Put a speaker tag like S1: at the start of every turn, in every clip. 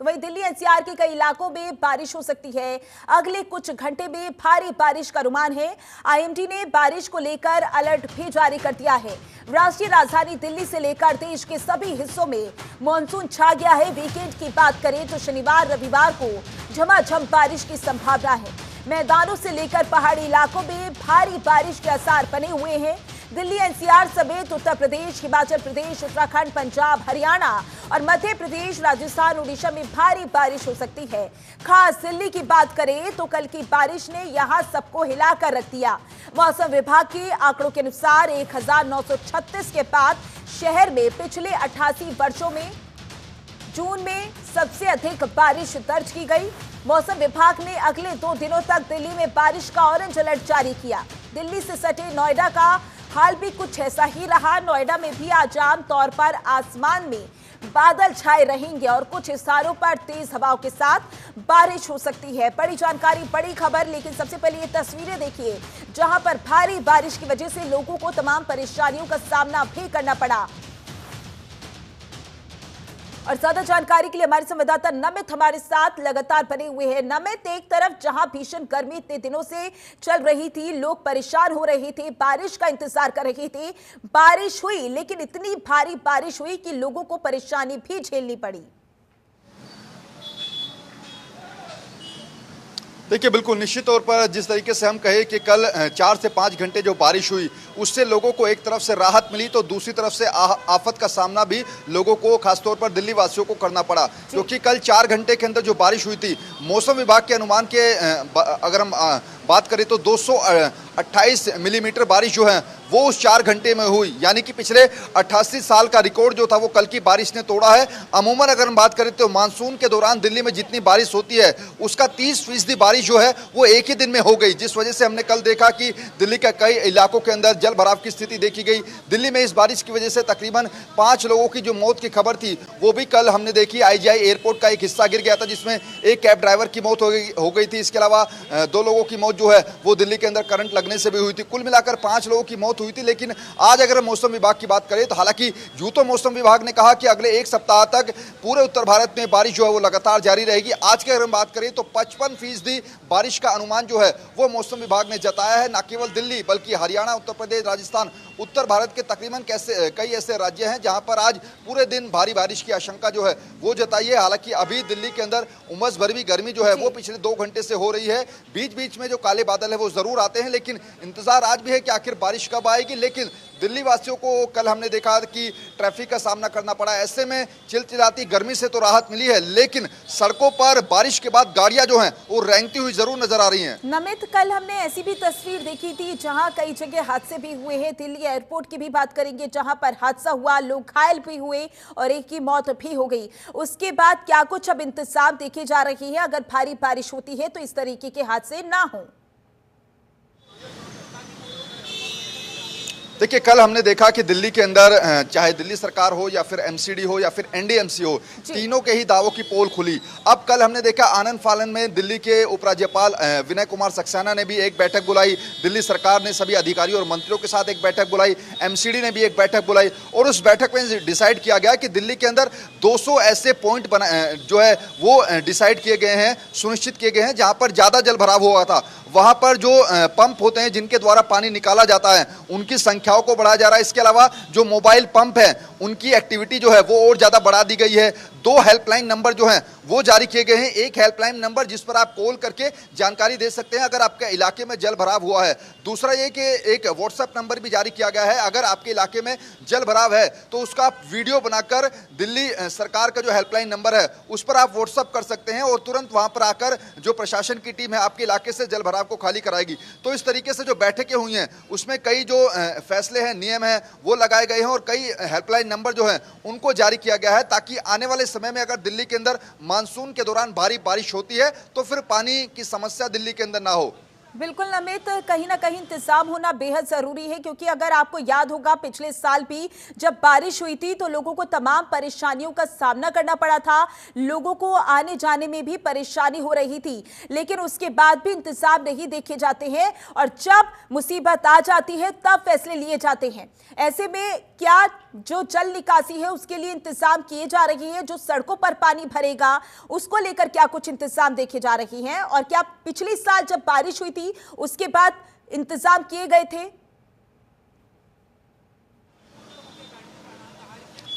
S1: वहीं दिल्ली एनसीआर के कई इलाकों में बारिश हो सकती है। अगले कुछ घंटे में भारी बारिश का अनुमान है। आईएमडी ने बारिश को लेकर अलर्ट भी जारी कर दिया है। राष्ट्रीय राजधानी दिल्ली से लेकर देश के सभी हिस्सों में मानसून छा गया है। वीकेंड की बात करें तो शनिवार रविवार को झमाझम बारिश की संभावना है। मैदानों से लेकर पहाड़ी इलाकों में भारी बारिश के आसार बने हुए हैं। दिल्ली एनसीआर समेत उत्तर प्रदेश, हिमाचल प्रदेश, उत्तराखंड, पंजाब, हरियाणा और मध्य प्रदेश, राजस्थान, उड़ीसा में भारी बारिश हो सकती है। खास दिल्ली की बात करें तो कल की बारिश ने यहां सबको हिलाकर रख दिया। मौसम विभाग के आंकड़ों के अनुसार 1936 के बाद शहर में पिछले 88 वर्षों में जून में सबसे अधिक बारिश दर्ज की गई। मौसम विभाग ने अगले 2 दिनों तक दिल्ली में बारिश का ऑरेंज अलर्ट जारी किया। दिल्ली से सटे नोएडा का हाल भी कुछ ऐसा ही रहा। नोएडा में भी आज आम तौर पर आसमान में बादल छाए रहेंगे और कुछ स्थानों पर तेज हवाओं के साथ बारिश हो सकती है। बड़ी जानकारी, बड़ी खबर, लेकिन सबसे पहले ये तस्वीरें देखिए जहां पर भारी बारिश की वजह से लोगों को तमाम परेशानियों का सामना भी करना पड़ा। और ज्यादा जानकारी के लिए हमारे संवाददाता नमित हमारे साथ लगातार बने हुए हैं। नमित, एक तरफ जहां भीषण गर्मी इतने दिनों से चल रही थी, लोग परेशान हो रहे थे, बारिश का इंतजार कर रहे थे, बारिश हुई लेकिन इतनी भारी बारिश हुई कि लोगों को परेशानी भी झेलनी पड़ी।
S2: देखिए, बिल्कुल निश्चित तौर पर जिस तरीके से हम कहे कि कल 4 से 5 घंटे जो बारिश हुई उससे लोगों को एक तरफ से राहत मिली तो दूसरी तरफ से आफत का सामना भी लोगों को खासतौर पर दिल्ली वासियों को करना पड़ा, क्योंकि कल 4 घंटे के अंदर जो बारिश हुई थी, मौसम विभाग के अनुमान के अगर हम बात करें तो 228 मिलीमीटर बारिश जो है वो उस 4 घंटे में हुई, यानी कि पिछले 88 साल का रिकॉर्ड जो था वो कल की बारिश ने तोड़ा है। अमूमन अगर हम बात करें तो मानसून के दौरान दिल्ली में जितनी बारिश होती है उसका 30% बारिश जो है वो एक ही दिन में हो गई, जिस वजह से हमने कल देखा कि दिल्ली के कई इलाकों के अंदर जल भराव की स्थिति देखी गई। दिल्ली में इस बारिश की वजह से तकरीबन 5 लोगों की जो मौत की खबर थी वो भी कल हमने देखी। आईजीआई एयरपोर्ट का एक हिस्सा गिर गया था जिसमें एक कैब ड्राइवर की मौत हो गई थी। इसके अलावा 2 लोगों की मौत जो है वो दिल्ली के अंदर करंट लगने से भी हुई थी। कुल मिलाकर 5 लोगों की मौत हुई थी। लेकिन आज अगर मौसम विभाग की बात करें तो हालांकि यूं तो मौसम विभाग ने कहा कि अगले 1 सप्ताह तक पूरे उत्तर भारत में बारिश जो है वो लगातार जारी रहेगी। आज के अगर हम बात करें तो 55% बारिश का अनुमान जो है वो मौसम विभाग ने जताया है। न केवल दिल्ली बल्कि हरियाणा, उत्तर प्रदेश, राजस्थान, उत्तर भारत के तकरीबन कई ऐसे राज्य हैं जहां पर आज पूरे दिन भारी बारिश की आशंका जो है वो जताई है। हालांकि अभी दिल्ली के अंदर उमस भरी गर्मी जो है वो पिछले 2 घंटे से हो रही है। बीच बीच में जो काले बादल है वो जरूर आते हैं, लेकिन इंतजार आज भी है कि आखिर बारिश कब आएगी। लेकिन दिल्ली वासियों को कल हमने देखा कि ट्रैफिक का सामना करना पड़ा। ऐसे में चिलचिलाती गर्मी से तो राहत मिली है, लेकिन सड़कों पर बारिश के बाद गाड़ियां जो हैं वो रेंगती हुई जरूर नजर आ रही हैं।
S1: नमित, कल हमने ऐसी भी तस्वीर देखी थी जहां कई जगह हादसे भी हुए हैं। दिल्ली एयरपोर्ट की भी बात करेंगे जहां पर हादसा हुआ, लोग घायल भी हुए और एक की मौत भी हो गई। उसके बाद क्या कुछ अब इंतजाम देखे जा रहे हैं अगर भारी बारिश होती है तो इस तरीके के हादसे ना हो?
S2: देखिए, कल हमने देखा कि दिल्ली के अंदर चाहे दिल्ली सरकार हो या फिर एमसीडी हो या फिर एनडीएमसी हो, तीनों के ही दावों की पोल खुली। अब कल हमने देखा आनंद फानन में दिल्ली के उपराज्यपाल विनय कुमार सक्सेना ने भी एक बैठक बुलाई। दिल्ली सरकार ने सभी अधिकारियों और मंत्रियों के साथ एक बैठक बुलाई। एमसीडी ने भी एक बैठक बुलाई और उस बैठक में डिसाइड किया गया कि दिल्ली के अंदर 200 ऐसे पॉइंट जो है वो डिसाइड किए गए हैं, सुनिश्चित किए गए हैं जहां पर ज्यादा जल भराव हुआ था। वहां पर जो पंप होते हैं जिनके द्वारा पानी निकाला जाता है उनकी संख्याओं को बढ़ाया जा रहा है। इसके अलावा जो मोबाइल पंप है उनकी एक्टिविटी जो है वो और ज्यादा बढ़ा दी गई है। 2 हेल्पलाइन नंबर जो हैं वो जारी किए गए हैं। एक हेल्पलाइन नंबर जिस पर आप कॉल करके जानकारी दे सकते हैं अगर आपके इलाके में जल भराव हुआ है। दूसरा ये कि एक व्हाट्सएप नंबर भी जारी किया गया है। अगर आपके इलाके में जल भराव है तो उसका आप वीडियो बनाकर दिल्ली सरकार का जो हेल्पलाइन नंबर है उस पर आप व्हाट्सएप कर सकते हैं और तुरंत वहां पर आकर जो प्रशासन की टीम है आपके इलाके से जल भराव को खाली कराएगी। तो इस तरीके से जो बैठकें हुई हैं उसमें कई जो फैसले हैं, नियम हैं वो लगाए गए हैं और कई हेल्पलाइन नंबर जो हैं उनको जारी किया गया है ताकि आने वाले समय में अगर दिल्ली के अंदर मानसून के दौरान भारी बारिश होती है तो फिर पानी की समस्या दिल्ली के अंदर ना हो।
S1: बिल्कुल नमित, कहीं ना कहीं इंतजाम होना बेहद जरूरी है, क्योंकि अगर आपको याद होगा पिछले साल भी जब बारिश हुई थी तो लोगों को तमाम परेशानियों का सामना करना पड़ा था, लोगों को आने जाने में भी परेशानी हो रही थी, लेकिन उसके बाद भी इंतजाम नहीं देखे जाते हैं और जब मुसीबत आ जाती है तब फैसले लिए जाते हैं। ऐसे में क्या जो जल निकासी है उसके लिए इंतजाम किए जा रहे हैं, जो सड़कों पर पानी भरेगा उसको लेकर क्या कुछ इंतजाम देखे जा रही हैं, और क्या पिछले साल जब बारिश हुई थी उसके बाद इंतजाम किए गए थे?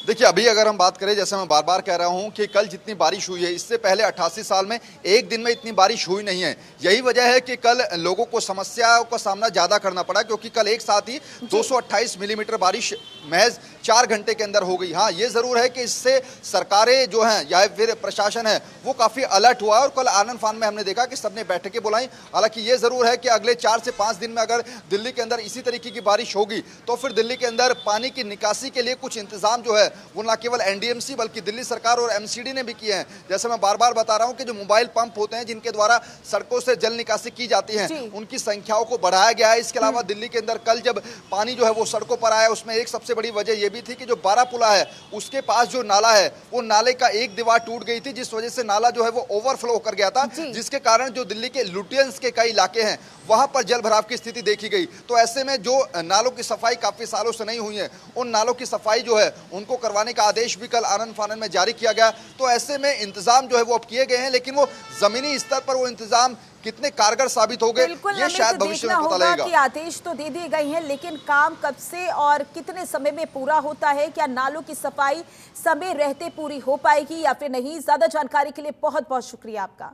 S2: देखिए, अभी अगर हम बात करें, जैसे मैं बार बार कह रहा हूं कि कल जितनी बारिश हुई है इससे पहले 88 साल में एक दिन में इतनी बारिश हुई नहीं है। यही वजह है कि कल लोगों को समस्याओं का सामना ज्यादा करना पड़ा, क्योंकि कल एक साथ ही 228 मिलीमीटर बारिश महज 4 घंटे के अंदर हो गई। हाँ, ये जरूर है कि इससे सरकारें जो हैं या फिर प्रशासन है वो काफी अलर्ट हुआ, और कल आनन फान में हमने देखा कि सबने बैठकें बुलाई। हालांकि ये जरूर है कि अगले 4 से 5 दिन में अगर दिल्ली के अंदर इसी तरीके की बारिश होगी तो फिर दिल्ली के अंदर पानी की निकासी के लिए कुछ इंतजाम जो है वो ना केवल एनडीएमसी बल्कि दिल्ली सरकार और एमसीडी ने भी किए हैं। जैसे मैं बार बार बता रहा हूं कि जो मोबाइल पंप होते हैं जिनके द्वारा सड़कों से जल निकासी की जाती है उनकी संख्याओं को बढ़ाया गया है। इसके अलावा दिल्ली के अंदर कल जब पानी जो है वो सड़कों पर आया, उसमें एक सबसे बड़ी वजह यह भी थी कि जो बारापुला है उसके पास जो नाला है वो नाले का एक दीवार टूट गई थी, जिस वजह से नाला जो है वो ओवरफ्लो होकर गया था, जिसके कारण जो दिल्ली के लुटियंस के कई इलाके हैं वहां पर जल भराव की स्थिति देखी गई। तो ऐसे में जो नालों की सफाई काफी सालों से नहीं हुई है, उन नालों की सफाई जो है उनको करवाने का आदेश भी कल आनन फानन में जारी किया गया। तो ऐसे में इंतजाम जो है वो अब किए गए हैं, लेकिन वो जमीनी स्तर पर वो इंतजाम कितने कारगर साबित हो गए ये शायद भविष्य में पता लगेगा।
S1: कि आदेश तो दे दिए गए हैं, लेकिन काम कब से और कितने समय में पूरा होता है? क्या नालों की सफाई समय रहते पूरी हो पाएगी या फिर नहीं? ज्यादा जानकारी के लिए बहुत बहुत शुक्रिया आपका।